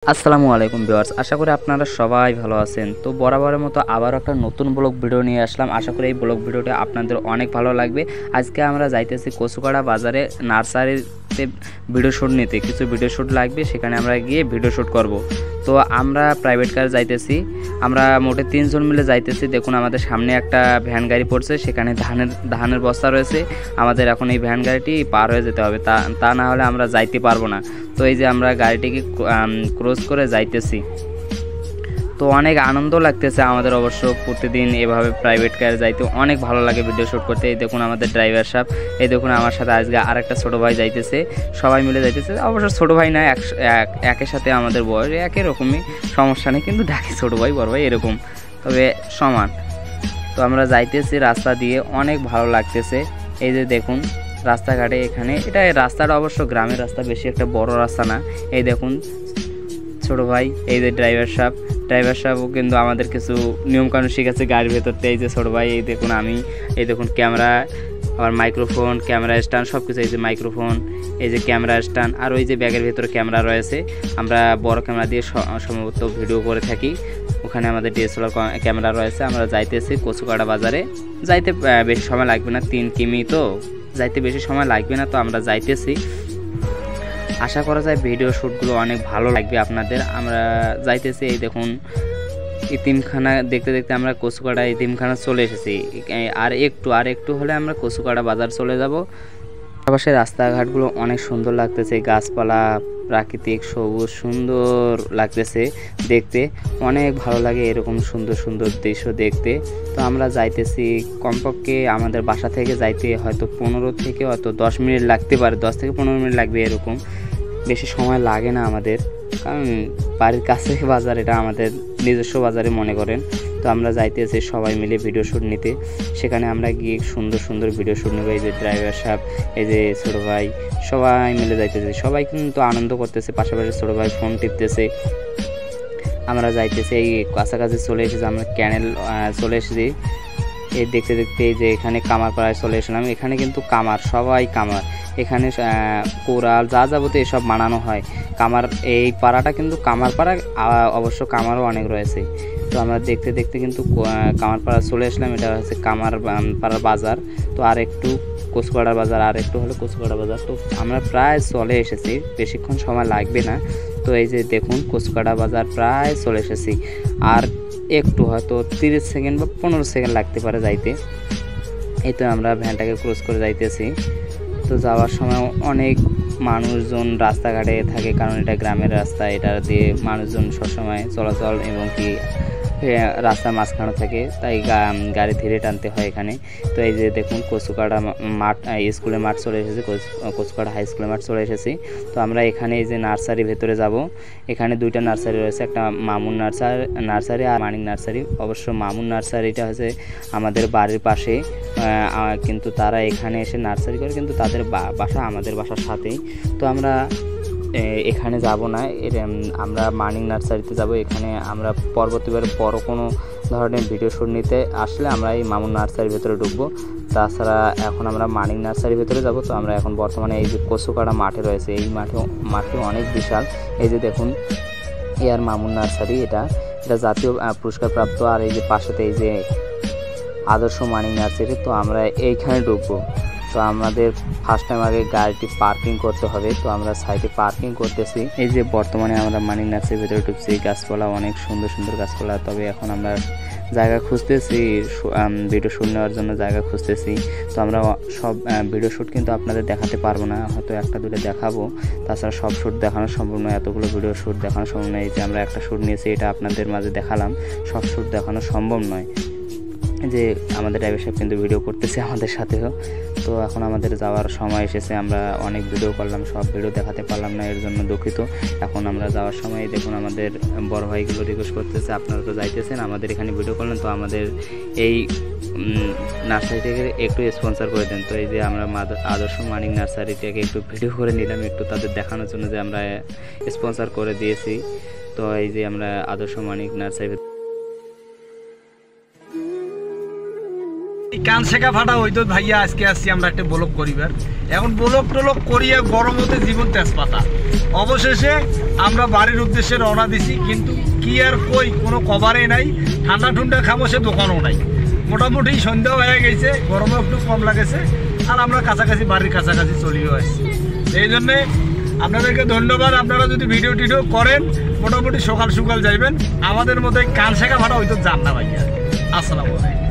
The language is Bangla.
আসসালামু আলাইকুম ভিউয়ার্স, আশা করি আপনারা সবাই ভালো আছেন। তো বরাবরের মতো আবার একটা নতুন ব্লগ ভিডিও নিয়ে আসলাম। আশা করি এই ব্লগ ভিডিওটা আপনাদের অনেক ভালো লাগবে। আজকে আমরা যাইতেছি কচুকাড়া বাজারে নার্সারিতে ভিডিও শ্যুট নিতে। কিছু ভিডিও শ্যুট লাগবে, সেখানে আমরা গিয়ে ভিডিও শ্যুট করব। তো আমরা প্রাইভেট কার যাইতেছি, আমরা মোটে 3 জন মিলে যাইতেছি। দেখুন আমাদের সামনে একটা ভ্যান গাড়ি পড়ছে, সেখানে ধানের বস্তা রয়েছে। আমাদের এখন এই ভ্যান গাড়িটি পার হয়ে যেতে হবে, তা না হলে আমরা যাইতে পারবো না। তো এই যে আমরা গাড়িটিকে ক্রস করে যাইতেছি। তো অনেক আনন্দ লাগতেছে আমাদের। অবশ্য প্রতিদিন এভাবে প্রাইভেট কারে যাইতে অনেক ভালো লাগে, ভিডিও শ্যুট করতে। এই দেখুন আমাদের ড্রাইভার সাহেব, এই দেখুন আমার সাথে আজকে আরেকটা ছোটো ভাই যাইতেছে, সবাই মিলে যাইতেছে। অবশ্য ছোটো ভাই না, একের সাথে আমাদের বয়স একই রকমই, সমস্যা নেই, কিন্তু ডাকি ছোটো ভাই বড় ভাই এরকম, তবে সমান। তো আমরা যাইতেছি রাস্তা দিয়ে, অনেক ভালো লাগতেছে। এই যে দেখুন রাস্তাঘাটে, এখানে এটা রাস্তাটা অবশ্য গ্রামের রাস্তা, বেশি একটা বড় রাস্তা না। এই দেখুন ছোটো ভাই, এই যে ড্রাইভার সাহেবও কিন্তু আমাদের কিছু নিয়মকানুন শিখেছে গাড়ির ভেতরতে। এই যে ছোটো ভাই, এই দেখুন আমি, এই দেখুন ক্যামেরা, আবার মাইক্রোফোন, ক্যামেরা স্ট্যান্ড সব কিছু। এই যে মাইক্রোফোন, এই যে ক্যামেরা স্ট্যান্ড, আর ওই যে ব্যাগের ভেতরে ক্যামেরা রয়েছে। আমরা বড় ক্যামেরা দিয়ে সম্ভবত ভিডিও করে থাকি। ওখানে আমাদের ডিএসএলআর ক্যামেরা রয়েছে। আমরা যাইতেছি কচুকাড়া বাজারে, যাইতে বেশি সময় লাগবে না, 3 কিমি, তো যাইতে বেশি সময় লাগবে না। তো আমরা যাইতেছি, আশা করা যায় ভিডিও শ্যুটগুলো অনেক ভালো লাগবে আপনাদের। আমরা যাইতেছি, এই দেখুন ইতিমখানা দেখতে দেখতে আমরা কচুকাড়া ইতিমখানা চলে এসেছি। আর একটু হলে আমরা কচুকাড়া বাজার চলে যাব। আশেপাশে রাস্তাঘাটগুলো অনেক সুন্দর লাগতেছে, গাছপালা, প্রাকৃতিক সবুজ, সুন্দর লাগতেছে দেখতে, অনেক ভালো লাগে এরকম সুন্দর সুন্দর দৃশ্য দেখতে। তো আমরা যাইতেছি, কমপক্ষে আমাদের বাসা থেকে যাইতে হয়তো 15 থেকে হয়তো 10 মিনিট লাগতে পারে, 10 থেকে 15 মিনিট লাগবে এরকম, বেশি সময় লাগে না আমাদের, কারণ বাড়ির কাছে বাজার, এটা আমাদের নিজস্ব বাজারে মনে করেন। তো আমরা যাইতেছি সবাই মিলে ভিডিও শ্যুট নিতে, সেখানে আমরা গিয়ে সুন্দর সুন্দর ভিডিও শ্যুট নেবো। এই যে ড্রাইভার সাহেব, এই যে ছোটো ভাই, সবাই মিলে যাইতেছি, সবাই কিন্তু আনন্দ করতেছে, পাশাপাশি ছোটো ভাই ফোন টিপতেছে। আমরা যাইতেছি, এই কাছাকাছি চলে এসেছি, আমরা ক্যানেল চলে এসেছি। এই দেখতে দেখতে এই যে এখানে কামারপাড়ায় চলে এসলাম। এখানে কিন্তু সবাই কামার, এখানে কোরাল যা যাবতীয় এসব বানানো হয়। এই পাড়াটা কিন্তু কামারপাড়া, অবশ্য কামারও অনেক রয়েছে। তো আমরা দেখতে দেখতে কিন্তু কামারপাড়া চলে আসলাম। এটা হচ্ছে কামারপাড়ার বাজার। তো আর একটু কচুকাড়ার বাজার, আর একটু হলো কচুকাড়া বাজার। তো আমরা প্রায় চলে এসেছি, বেশিক্ষণ সময় লাগবে না। তো এই যে দেখুন কচুকাড়া বাজার প্রায় চলে এসেছি, আর একটু হয়তো 30 সেকেন্ড বা 15 সেকেন্ড লাগতে পারে যাইতে। এই তো আমরা ভ্যানটাকে ক্রস করে যাইতেছি। তো যাওয়ার সময় অনেক মানুষজন রাস্তাঘাটে থাকে, কারণ এটা গ্রামের রাস্তা, এটা দিয়ে মানুষজন সবসময় চলাচল এবং কি রাস্তার মাঝখানে থাকে, তাই গাড়ি ধীরে টানতে হয় এখানে। তো এই যে দেখুন কচুকাড়া মাঠ, স্কুলের মাঠ চলে এসেছি, কচুকাড়া হাই স্কুলের মাঠ চলে এসেছি। তো আমরা এখানে এই যে নার্সারি ভেতরে যাব। এখানে 2টা নার্সারি রয়েছে, একটা মামুন নার্সারি আর মানিক নার্সারি। অবশ্য মামুন নার্সারিটা হচ্ছে আমাদের বাড়ির পাশে, কিন্তু তারা এখানে এসে নার্সারি করে, কিন্তু তাদের বাসা আমাদের বাসার সাথেই। তো আমরা এখানে যাব না, আমরা মানিক নার্সারিতে যাব। এখানে আমরা পরবর্তীবার বড় কোনো ধরনের ভিডিও শ্যুট নিতে আসলে আমরা এই মামুন নার্সারির ভেতরে ঢুকবো। তাছাড়া এখন আমরা মানিক নার্সারির ভেতরে যাব। তো আমরা এখন বর্তমানে এই যে কচুকাড়া মাঠে রয়েছে, এই মাঠে অনেক বিশাল। এই যে দেখুন এয়ার মামুন নার্সারি, এটা জাতীয় পুরস্কার প্রাপ্ত। আর এই যে পাশেতে এই যে আদর্শ মানিক নার্সারি। তো আমরা এইখানে ঢুকবো। তো আমাদের ফার্স্ট টাইম আগে গাড়িটি পার্কিং করতে হবে। তো আমরা সাইডে পার্কিং করতেছি। এই যে বর্তমানে আমরা মানিক নার্সারির ভেতরে ঢুকছি, গাছপালা অনেক সুন্দর সুন্দর গাছপালা। তবে এখন আমরা জায়গা খুঁজতেছি, ভিডিও শ্যুট নেওয়ার জন্য জায়গা খুঁজতেছি। তো আমরা সব ভিডিও শ্যুট কিন্তু আপনাদের দেখাতে পারবো না, হয়তো 1-2টা দেখাবো। তাছাড়া সব শ্যুট দেখানো সম্ভব নয়, এতগুলো ভিডিও শ্যুট দেখানো সম্ভব নয়। এই যে আমরা একটা শ্যুট নিয়েছি, এটা আপনাদের মাঝে দেখালাম, সব শ্যুট দেখানো সম্ভব নয়। যে আমাদের ড্রাইভার সাহেব কিন্তু ভিডিও করতেছে আমাদের সাথেও। তো এখন আমাদের যাওয়ার সময় এসেছে, আমরা অনেক ভিডিও করলাম, সব ভিডিও দেখাতে পারলাম না, এর জন্য দুঃখিত। এখন আমরা যাওয়ার সময় দেখুন আমাদের বড় ভাইগুলো রিকোয়েস্ট করতেছে, আপনারা তো যাইতেছেন, আমাদের এখানে ভিডিও করলেন, তো আমাদের এই নার্সারি থেকে একটু স্পন্সর করে দেন। তো এই যে আমরা আদর্শ মানিক নার্সারি থেকে একটু ভিডিও করে নিলাম, একটু তাদের দেখানোর জন্য যে আমরা স্পন্সর করে দিয়েছি। তো এই যে আমরা আদর্শ মানিক নার্সারি কান শেখা ফাটা হইতো ভাইয়া আজকে আসছি আমরা একটা ব্লগ করিবার। এখন ব্লগ টলক করিয়া গরম হতে জীবন তেজপাতা। অবশেষে আমরা বাড়ির উদ্দেশ্যে রওনা দিছি, কিন্তু কি আর কই কোনো কভারে নাই। ঠান্ডা ঠুন্ডা খামো সে দোকানও নাই। মোটামুটি সন্ধ্যা হয়ে গেছে, গরমও একটু কম লাগেছে, আর আমরা কাছাকাছি বাড়ির কাছাকাছি চলিও আসছি। এই জন্যে আপনাদেরকে ধন্যবাদ। আপনারা যদি ভিডিও টিডিও করেন মোটামুটি সকাল সকাল যাইবেন। আমাদের মধ্যে কান শেখা ফাটা হইতো যান না ভাইয়া। আসসালামু আলাইকুম।